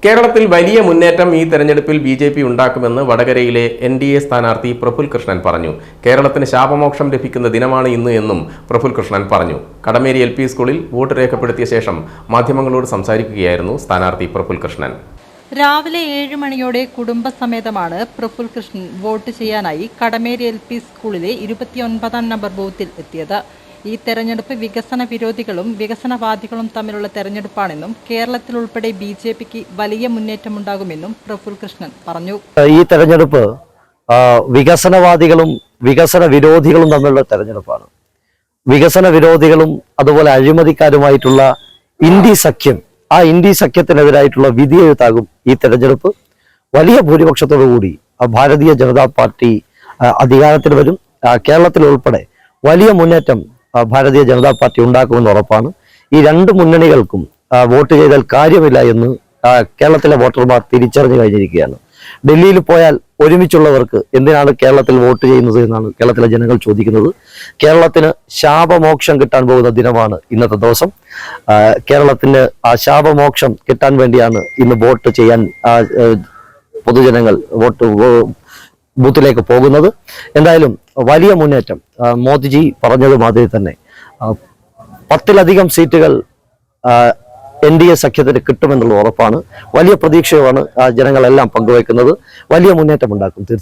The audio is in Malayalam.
കേരളത്തിൽ വലിയ മുന്നേറ്റം ഈ തെരഞ്ഞെടുപ്പിൽ ബി.ജെ.പി. ഉണ്ടാക്കുമെന്ന് വടകരയിലെ എൻ.ഡി.എ സ്ഥാനാർത്ഥി പ്രഫുൽ കൃഷ്ണൻ പറഞ്ഞു. കേരളത്തിന് ശാപമോക്ഷം ലഭിക്കുന്ന ദിനമാണ് ഇന്ന് എന്നും പ്രഫുൽ കൃഷ്ണൻ പറഞ്ഞു. കടമേരി എൽ.പി. സ്കൂളിൽ വോട്ട് രേഖപ്പെടുത്തിയ ശേഷം മാധ്യമങ്ങളോട് സംസാരിക്കുകയായിരുന്നു സ്ഥാനാർത്ഥി പ്രഫുൽ കൃഷ്ണൻ. രാവിലെ 7 മണിയോടെ കുടുംബസമേതമാണ് പ്രഫുൽ കൃഷ്ണൻ വോട്ട് ചെയ്യാനായി കടമേരി എൽ.പി. സ്കൂളിലെ 29-ാം നമ്പർ ബൂത്തിൽ എത്തിയത്. ഈ തെരഞ്ഞെടുപ്പ് വികസന വിരോധികളും വികസനവാദികളും തമ്മിലുള്ള തെരഞ്ഞെടുപ്പാണെന്നും കേരളത്തിൽ ഉൾപ്പെടെ ബി.ജെ.പിക്ക് വലിയ മുന്നേറ്റമുണ്ടാകുമെന്നും പ്രഫുൽ കൃഷ്ണൻ പറഞ്ഞു. ഈ തെരഞ്ഞെടുപ്പ് വികസനവാദികളും വികസന വിരോധികളും തമ്മിലുള്ള തെരഞ്ഞെടുപ്പാണ്. വികസന വിരോധികളും അതുപോലെ അഴിമതിക്കാരുമായിട്ടുള്ള ഇന്ത്യ സഖ്യം, ആ ഇന്ത്യ സഖ്യത്തിനെതിരായിട്ടുള്ള വിധിയെഴുത്താകും ഈ തെരഞ്ഞെടുപ്പ്. വലിയ ഭൂരിപക്ഷത്തോടുകൂടി ഭാരതീയ ജനതാ പാർട്ടി അധികാരത്തിൽ വരും. കേരളത്തിൽ ഉൾപ്പെടെ വലിയ മുന്നേറ്റം ഭാരതീയ ജനതാ പാർട്ടി ഉണ്ടാക്കുമെന്ന് ഉറപ്പാണ്. ഈ രണ്ട് മുന്നണികൾക്കും വോട്ട് ചെയ്താൽ കാര്യമില്ല എന്ന് കേരളത്തിലെ വോട്ടർമാർ തിരിച്ചറിഞ്ഞു കഴിഞ്ഞിരിക്കുകയാണ്. ഡൽഹിയിൽ പോയാൽ ഒരുമിച്ചുള്ളവർക്ക് എന്തിനാണ് കേരളത്തിൽ വോട്ട് ചെയ്യുന്നത് എന്നാണ് കേരളത്തിലെ ജനങ്ങൾ ചോദിക്കുന്നത്. കേരളത്തിന് ശാപമോക്ഷം കിട്ടാൻ പോകുന്ന ദിനമാണ് ഇന്നത്തെ ദിവസം. കേരളത്തിന് ആ ശാപമോക്ഷം കിട്ടാൻ വേണ്ടിയാണ് ഇന്ന് വോട്ട് ചെയ്യാൻ പൊതുജനങ്ങൾ ബൂത്തിലേക്ക് പോകുന്നത്. എന്തായാലും വലിയ മുന്നേറ്റം. മോദിജി പറഞ്ഞത് മാതിരി തന്നെ 10-ലധികം സീറ്റുകൾ എൻ.ഡി.എ സഖ്യത്തിന് കിട്ടുമെന്നുള്ള ഉറപ്പാണ്. വലിയ പ്രതീക്ഷയുമാണ് ജനങ്ങളെല്ലാം പങ്കുവയ്ക്കുന്നത്. വലിയ മുന്നേറ്റം ഉണ്ടാക്കും.